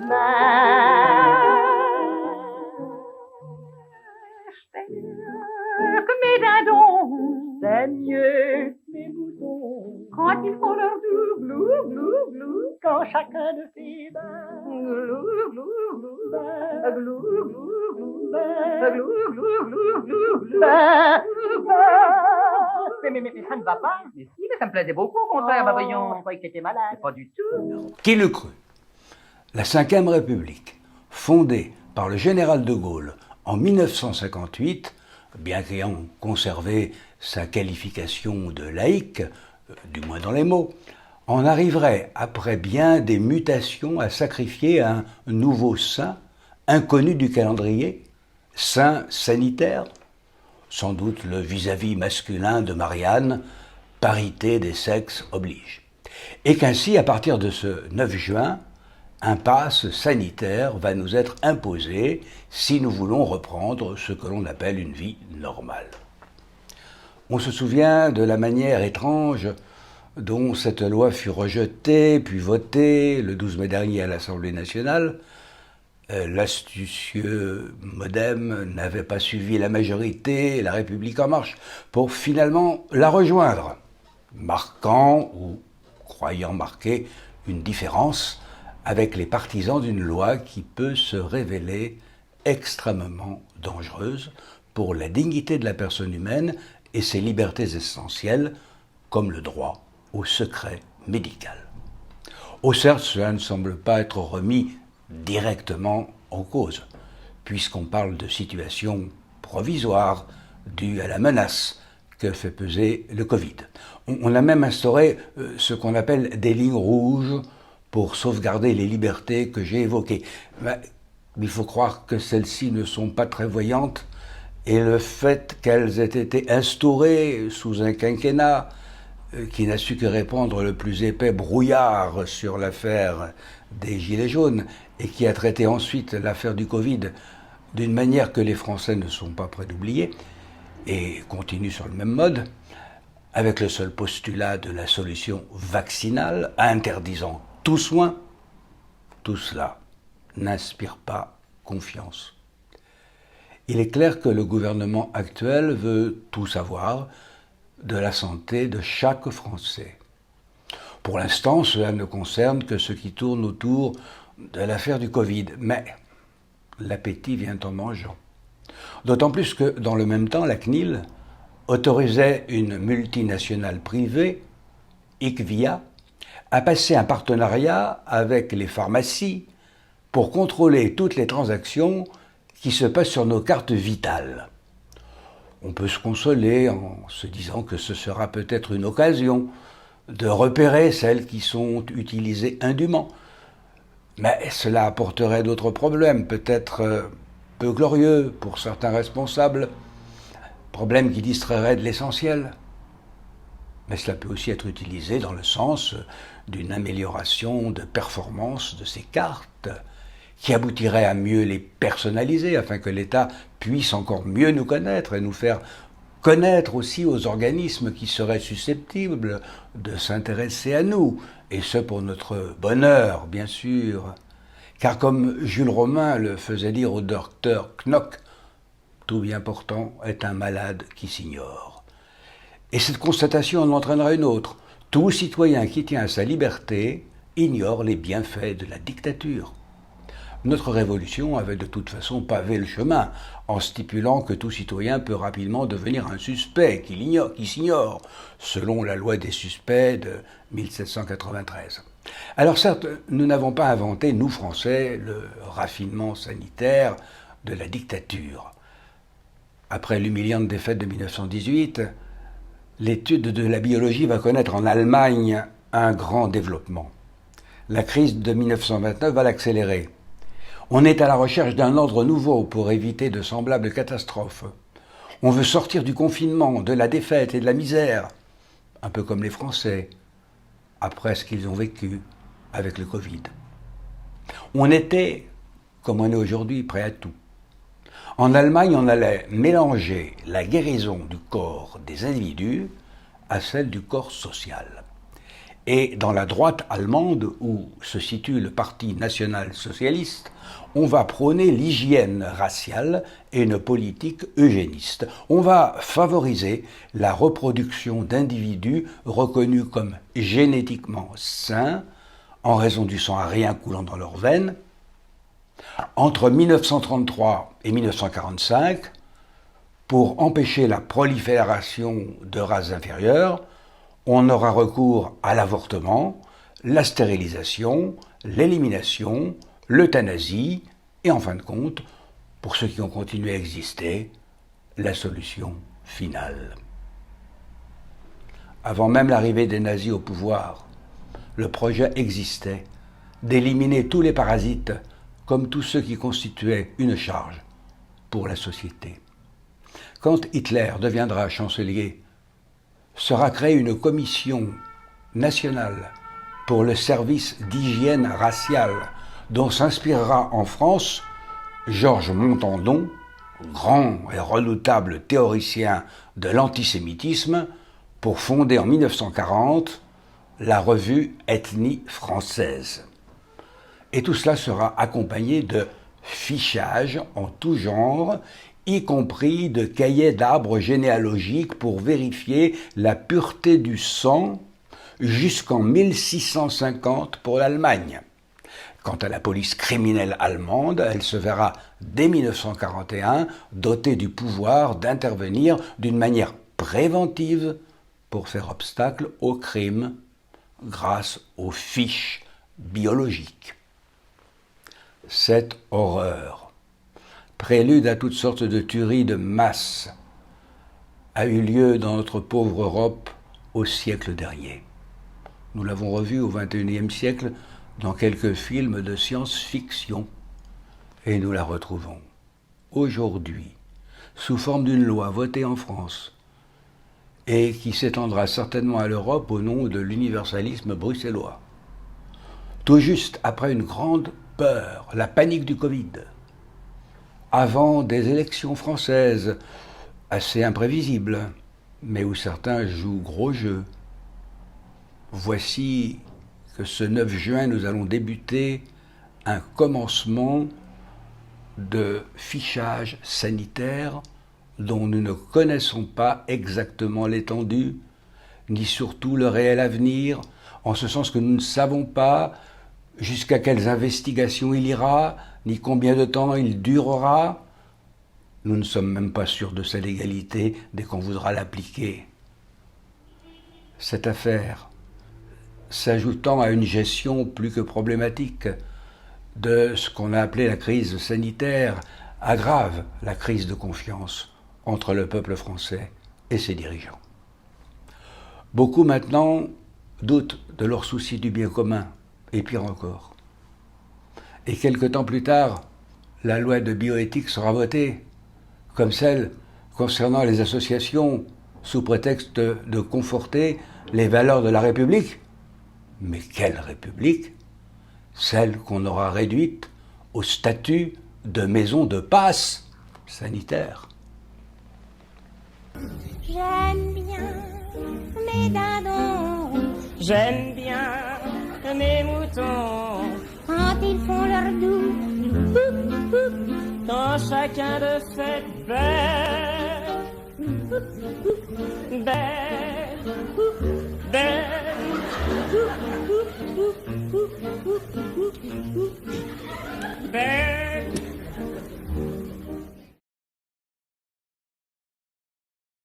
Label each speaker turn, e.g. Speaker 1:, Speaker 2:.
Speaker 1: Mes dindons saignent mes boutons quand ils font leur glou, glou, glou, glou, quand chacun de ses bains glou, glou, glou, glou, glou, glou, glou, glou, glou, mais ça ne va pas. Mais si, mais ça me plaisait beaucoup au contraire, bah voyons, je croyais que t'étais malade. Pas du tout.
Speaker 2: Qui l'eût cru? La Ve République, fondée par le général de Gaulle en 1958, bien qu'ayant conservé sa qualification de laïque, du moins dans les mots, en arriverait, après bien des mutations, à sacrifier un nouveau saint, inconnu du calendrier, saint sanitaire, sans doute le vis-à-vis masculin de Marianne, parité des sexes oblige. Et qu'ainsi, à partir de ce 9 juin, un pass sanitaire va nous être imposé si nous voulons reprendre ce que l'on appelle une vie normale. On se souvient de la manière étrange dont cette loi fut rejetée puis votée le 12 mai dernier à l'Assemblée nationale. L'astucieux MoDem n'avait pas suivi la majorité, la République en marche, pour finalement la rejoindre, marquant ou croyant marquer une différence avec les partisans d'une loi qui peut se révéler extrêmement dangereuse pour la dignité de la personne humaine et ses libertés essentielles, comme le droit au secret médical. Au certes, cela ne semble pas être remis directement en cause, puisqu'on parle de situation provisoire due à la menace que fait peser le Covid. On a même instauré ce qu'on appelle des lignes rouges pour sauvegarder les libertés que j'ai évoquées. Mais il faut croire que celles-ci ne sont pas très voyantes, et le fait qu'elles aient été instaurées sous un quinquennat qui n'a su que répandre le plus épais brouillard sur l'affaire des Gilets jaunes et qui a traité ensuite l'affaire du Covid d'une manière que les Français ne sont pas prêts d'oublier et continuent sur le même mode, avec le seul postulat de la solution vaccinale, interdisant tout soin, tout cela n'inspire pas confiance. Il est clair que le gouvernement actuel veut tout savoir de la santé de chaque Français. Pour l'instant, cela ne concerne que ce qui tourne autour de l'affaire du Covid, mais l'appétit vient en mangeant. D'autant plus que, dans le même temps, la CNIL autorisait une multinationale privée, IQVIA, à passer un partenariat avec les pharmacies pour contrôler toutes les transactions qui se passent sur nos cartes vitales. On peut se consoler en se disant que ce sera peut-être une occasion de repérer celles qui sont utilisées indûment. Mais cela apporterait d'autres problèmes, peut-être peu glorieux pour certains responsables, problèmes qui distrairaient de l'essentiel. Mais cela peut aussi être utilisé dans le sens d'une amélioration de performance de ces cartes, qui aboutirait à mieux les personnaliser afin que l'État puisse encore mieux nous connaître et nous faire connaître aussi aux organismes qui seraient susceptibles de s'intéresser à nous, et ce pour notre bonheur, bien sûr. Car comme Jules Romain le faisait dire au docteur Knock, tout bien portant est un malade qui s'ignore. Et cette constatation en entraînera une autre. Tout citoyen qui tient à sa liberté ignore les bienfaits de la dictature. Notre révolution avait de toute façon pavé le chemin, en stipulant que tout citoyen peut rapidement devenir un suspect qui s'ignore, selon la loi des suspects de 1793. Alors certes, nous n'avons pas inventé, nous Français, le raffinement sanitaire de la dictature. Après l'humiliante défaite de 1918, l'étude de la biologie va connaître en Allemagne un grand développement. La crise de 1929 va l'accélérer. On est à la recherche d'un ordre nouveau pour éviter de semblables catastrophes. On veut sortir du confinement, de la défaite et de la misère, un peu comme les Français, après ce qu'ils ont vécu avec le Covid. On était, comme on est aujourd'hui, prêt à tout. En Allemagne, on allait mélanger la guérison du corps des individus à celle du corps social. Et dans la droite allemande, où se situe le Parti national-socialiste, on va prôner l'hygiène raciale et une politique eugéniste. On va favoriser la reproduction d'individus reconnus comme génétiquement sains, en raison du sang arien coulant dans leurs veines. Entre 1933 et 1945, pour empêcher la prolifération de races inférieures, on aura recours à l'avortement, la stérilisation, l'élimination, l'euthanasie et en fin de compte, pour ceux qui ont continué à exister, la solution finale. Avant même l'arrivée des nazis au pouvoir, le projet existait d'éliminer tous les parasites comme tous ceux qui constituaient une charge pour la société. Quand Hitler deviendra chancelier, sera créée une commission nationale pour le service d'hygiène raciale dont s'inspirera en France Georges Montandon, grand et redoutable théoricien de l'antisémitisme, pour fonder en 1940 la revue Ethnie française. Et tout cela sera accompagné de fichage en tout genre, y compris de cahiers d'arbres généalogiques pour vérifier la pureté du sang jusqu'en 1650 pour l'Allemagne. Quant à la police criminelle allemande, elle se verra dès 1941 dotée du pouvoir d'intervenir d'une manière préventive pour faire obstacle au crime grâce aux fiches biologiques. Cette horreur, prélude à toutes sortes de tueries de masse, a eu lieu dans notre pauvre Europe au siècle dernier. Nous l'avons revu au XXIe siècle dans quelques films de science-fiction et nous la retrouvons aujourd'hui sous forme d'une loi votée en France et qui s'étendra certainement à l'Europe au nom de l'universalisme bruxellois. Tout juste après une grande peur, la panique du Covid, avant des élections françaises assez imprévisibles, mais où certains jouent gros jeu. Voici que ce 9 juin, nous allons débuter un commencement de fichage sanitaire dont nous ne connaissons pas exactement l'étendue, ni surtout le réel avenir, en ce sens que nous ne savons pas jusqu'à quelles investigations il ira, ni combien de temps il durera. Nous ne sommes même pas sûrs de sa légalité dès qu'on voudra l'appliquer. Cette affaire, s'ajoutant à une gestion plus que problématique de ce qu'on a appelé la crise sanitaire, aggrave la crise de confiance entre le peuple français et ses dirigeants. Beaucoup maintenant doutent de leur souci du bien commun, et pire encore. Et quelque temps plus tard, la loi de bioéthique sera votée, comme celle concernant les associations, sous prétexte de conforter les valeurs de la République. Mais quelle République? Celle qu'on aura réduite au statut de maison de passe sanitaire.
Speaker 3: J'aime bien mes dindons, j'aime bien mes moutons, quand ils font leur doux, quand chacun de fait belle, belle, belle.